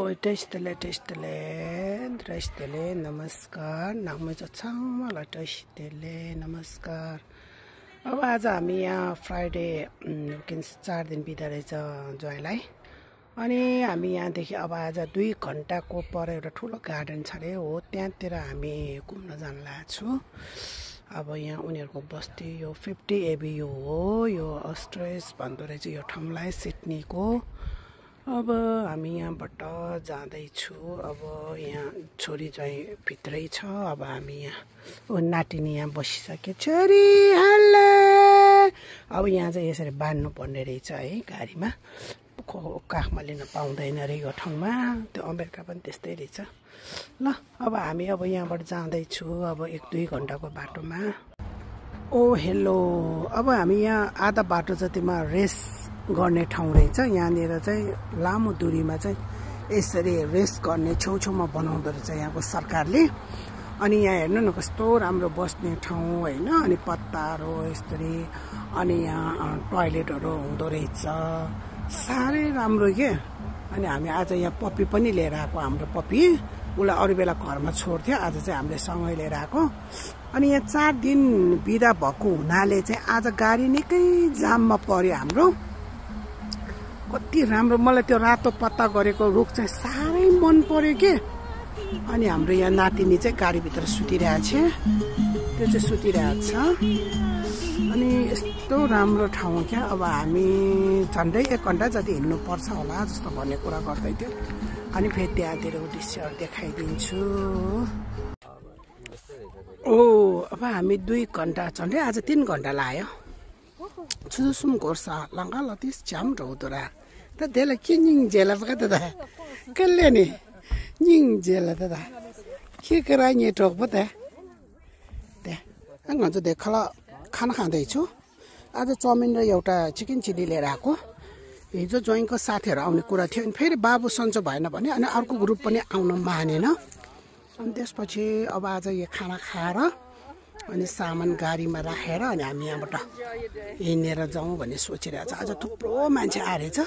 Testele, नमस्कार नामैचं छ मलाई टेस्टले नमस्कार। अब आज हामी यहाँ फ्राइडे विकेन्ड 4 दिन बिदा रहेछ जयलाई। अनि हामी यहाँदेखि अब आज 2 घण्टाको पर एउटा ठुलो गार्डन छ रे हो, त्यहाँतिर हामी घुम्न जान लाग्छु। अब यहाँ उनीहरुको बस्ती यो 50 एबीयू हो, यो अस्ट्रेस भन्दो रहेछ यो ठाउँलाई, सिडनीको। अब हामी यहाँबाट जाँदैछु। अब यहाँ छोरी चाहिँ भित्रै छ। अब हामी यहाँ नातिनी यहाँ बसिसके। छोरी हल्ला। अब यहाँ चाहिँ यसरी बान्नु पर्ने रहेछ है गाडीमा, काखमा लिन पाउँदैन रे यो ठाउँमा। त्यो अमेरिका पनि त्यस्तै रहेछ। ल अब हामी यहाँबाट जाँदैछु। अब 1-2 घण्टाको बाटोमा। ओ हेलो, अब हामी यहाँ आधा बाटो जतिमा रेस गर्ने ठाउँ रहेछ। यहाँनिर चाहिँ लामो दूरीमा चाहिँ यसरी रेस गर्ने छेउछेउमा बनाउँदो रहेछ यहाँको सरकारले। अनि यहाँ हेर्नु न कस्तो राम्रो बस्ने ठाउँ होइन। अनि पत्ताहरू यसरी, अनि यहाँ टोयलेटहरू हुँदो रहेछ, साह्रै राम्रो के। अनि हामी आज यहाँ पप्पी पनि लिएर आएको। हाम्रो पप्पी उसलाई अरू बेला घरमा छोड्थ्यो, आज चाहिँ हामीले सँगै लिएर आएको। अनि यहाँ 4 दिन बिदा भएको हुनाले चाहिँ आज गाडी निकै जाममा पर्यो हाम्रो। कति राम्रो, मलाई त्यो रातो पत्ता गरेको रुख चाहिँ साह्रै मन पर्यो के। अनि हाम्रो यहाँ नातिनी चाहिँ गाडीभित्र सुतिरहेछ, त्यो चाहिँ सुतिरहेको छ। अनि यस्तो राम्रो ठाउँ क्या। अब हामी झन्डै 1 घण्टा जति हिँड्नु पर्छ होला जस्तो भन्ने कुरा गर्दै थियो। अनि फेरि त्यहाँतिर दृश्यहरू देखाइदिन्छु। ओ अब हामी 2 घण्टा झन्डै आज 3 घण्टा लाग्यो। 주susum gorsa langala tis jam rodora ta dela kining jela baka da kalleni ning jela da ke kara ni tok bata de angan ju de khala खाना खाँदै छु। आज चाउमिन र एउटा चिकन चिली लिएर आएको। हिजो जोइनको साथीहरू आउने कुरा थियो, अनि फेरि बाबु सन्चो भएन भने अनि अर्को ग्रुप पनि आउन मानेन। अनि त्यसपछि अब आज यो खाना खाएर अनि सामान गाडीमा राखेर अनि हामी यहाँबाट हिँडेर जाउँ भन्ने सोचिरहेको छ। आज थुप्रो मान्छे आएछ।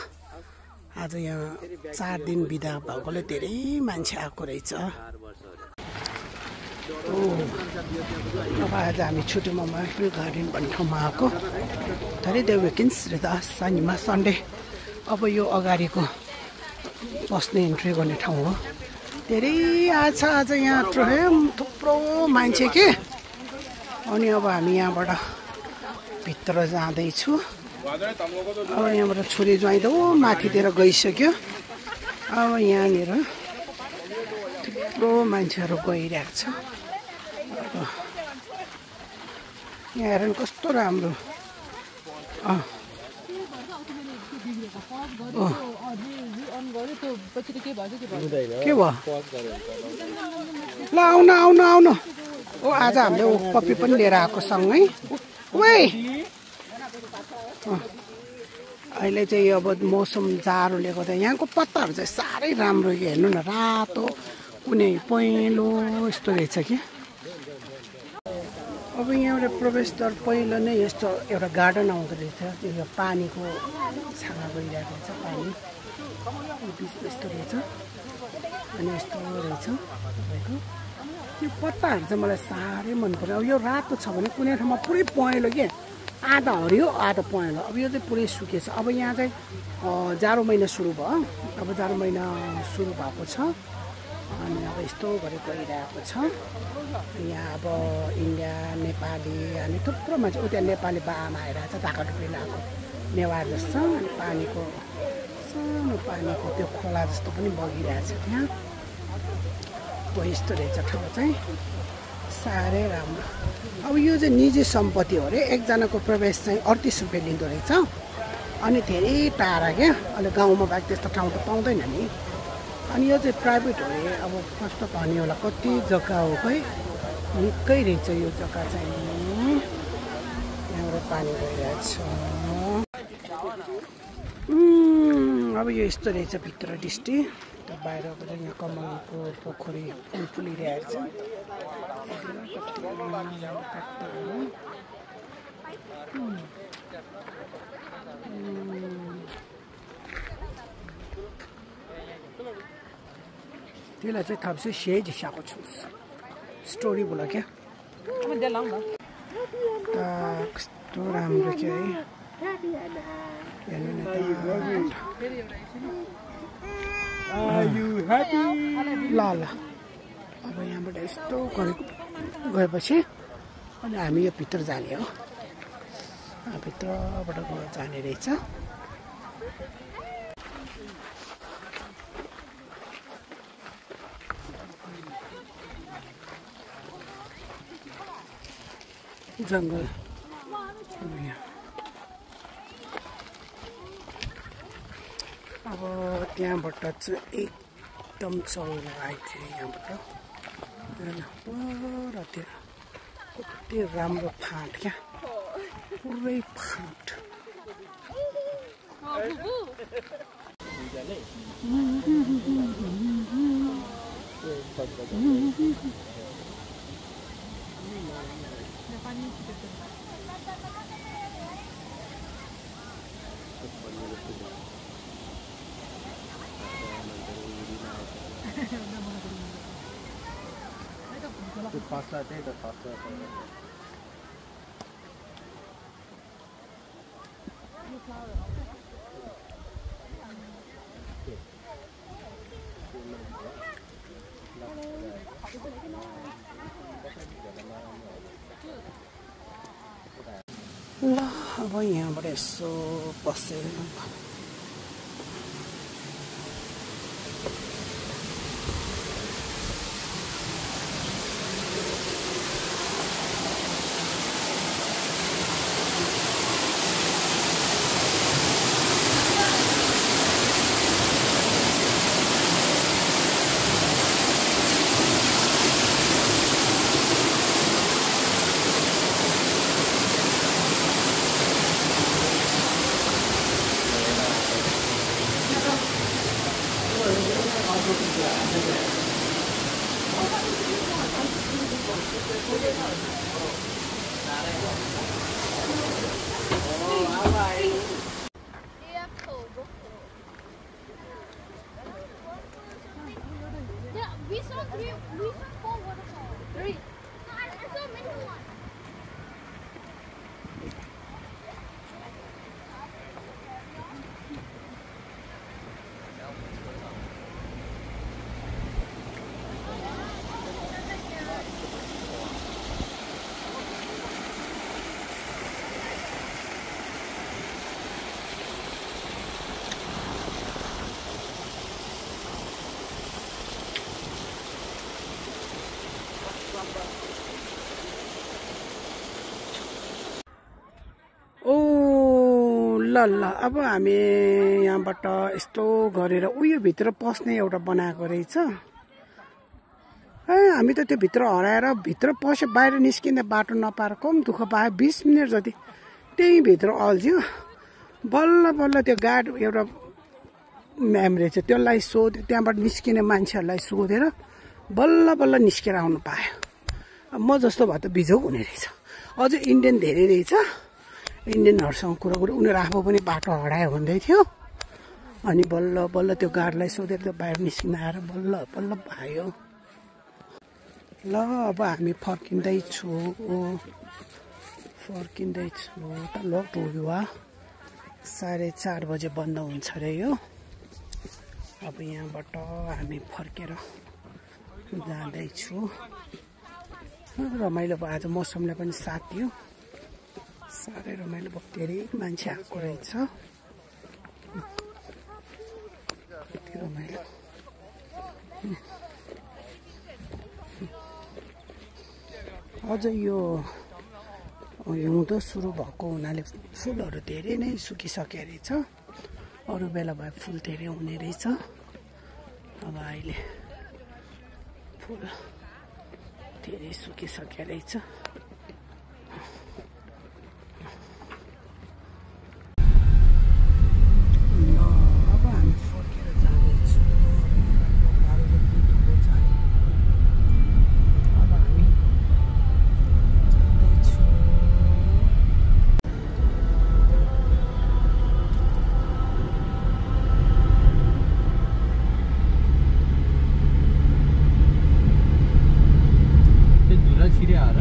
आज यहाँ 4 दिन बिदा भएकोले धेरै मान्छे आएको रहेछ। अब आज हामी छुट्टीमा महफिल गार्डन भन्ने ठाउँमा आएको। धेरै द विकेन्ड्स शनिमा सन्डे। अब यो अगाडिको बस्ने इन्ट्री गर्ने ठाउँ हो। धेरै आछ आज यहाँ थुप्रो मान्छे के। अनि अब हामी यहाँबाट भित्र जाँदैछु। अब यहाँबाट छोरी ज्वाइँ त माथितिर गइसक्यो। अब यहाँनिर थुप्रो मान्छेहरू गइरहेको छ। यहाँ हेर्नु कस्तो राम्रो। के भयो? ल आउनु आउनु आउनु। ओ आज हामीले पप्पी पनि लिएर आएको सँगै। ओइ अहिले चाहिँ अब मौसम जाडोले गर्दा यहाँको पत्ताहरू चाहिँ साह्रै राम्रो कि। हेर्नु न, रातो कुनै पहेँलो यस्तो रहेछ कि। अब यहाँ एउटा प्रवेशद्वार पहिलो नै यस्तो एउटा गार्डन आउँदो रहेछ। त्यो पानीको छाना गइरहेको रहेछ, पानी बिचमा यस्तो रहेछ। अनि यस्तो रहेछ तपाईँको यो पत्ताहरू चाहिँ मलाई साह्रै मन पर्यो। अब यो रातो छ भने कुनै ठाउँमा पुरै पहेँलो के, आधा हरियो आधा पहेँलो। अब यो चाहिँ पुरै सुकेछ। अब यहाँ चाहिँ जाडो महिना सुरु भयो। अब जाडो महिना सुरु भएको छ। अनि अब यस्तो गरेर गइरहेको छ। यहाँ अब इन्डिया, नेपाली अनि थुप्रो मान्छे। उता नेपाली बाआमा आइरहेको छ, ढाका टोपी लगाएको नेवार जस्तो। अनि पानीको सानो पानीको त्यो खोला जस्तो पनि बगिरहेछ त्यहाँ। हो यस्तो रहेछ ठाउँ चाहिँ, साह्रै राम्रो। अब यो चाहिँ निजी सम्पत्ति हो अरे। एकजनाको प्रवेश चाहिँ 38 रुपियाँ लिँदो रहेछ। अनि धेरै टाढा क्या। अहिले गाउँमा बाहेक त्यस्तो ठाउँ त पाउँदैन नि। अनि यो चाहिँ प्राइभेट हो अरे। अब कस्तो भन्ने होला, कति जग्गा हो खै, निकै रहेछ यो जग्गा चाहिँ। यहाँबाट पानी गइरहेछ। अब यो यस्तो रहेछ भित्र दृष्टि। त्यो बाहिरबाट यहाँ कमलको पोखरी फुल फुलिरहेको छ। त्यसलाई चाहिँ थप्छु सेज हिसाबको छु स्टोरी बोला क्या कस्तो राम्रो क्या है ल ल अब यहाँबाट यस्तो गएपछि अनि हामी यो भित्र जाने हो भित्रबाट जाने रहेछ जङ्गल अब त्यहाँबाट चाहिँ एकदम चौर आएको थियो यहाँबाट परतिर कति राम्रो फाँट क्या पुरै फाँट ल अब यहाँबाट यसो बसेर ल अब हामी यहाँबाट यस्तो गरेर उयो भित्र पस्ने एउटा बनाएको रहेछ हामी त त्यो भित्र हराएर भित्र पस्यो बाहिर निस्किने बाटो नपाएर कम दुःख पायो 20 मिनट जति त्यही भित्र अल्झ्यो बल्ल बल्ल त्यो गार्ड एउटा म्याम रहेछ त्यसलाई सोध्यो त्यहाँबाट निस्किने मान्छेहरूलाई सोधेर बल्ल बल्ल निस्केर आउनु पायो अब म जस्तो भए त बिजोग हुने रहेछ अझ इन्डियन धेरै रहेछ इन्डियनहरुसँग कुरा गरे उनीहरु आफू पनि बाटो हरायो भन्दै थियो अनि बल्ल बल्ल त्यो गार्डलाई सोधेर त बाहिर निस्किन आएर बल्ल बल्ल भयो ल अब हामी फर्किँदै छु त ल टोलुवा 4:30 बजे बन्द हुन्छ रे यो अब यहाँबाट हामी फर्केर जाँदै छु रमाइलो भयो आज मौसमले पनि साथ दियो साह्रै रमाइलो भयो धेरै मान्छे आएको रहेछ कति रमाइलो अझ यो हिउँदो सुरु भएको हुनाले फुलहरू धेरै नै सुकिसके रहेछ अरू बेला भए फुल धेरै हुने रहेछ अब अहिले फुल धेरै सुकिसके रहेछ यहाँ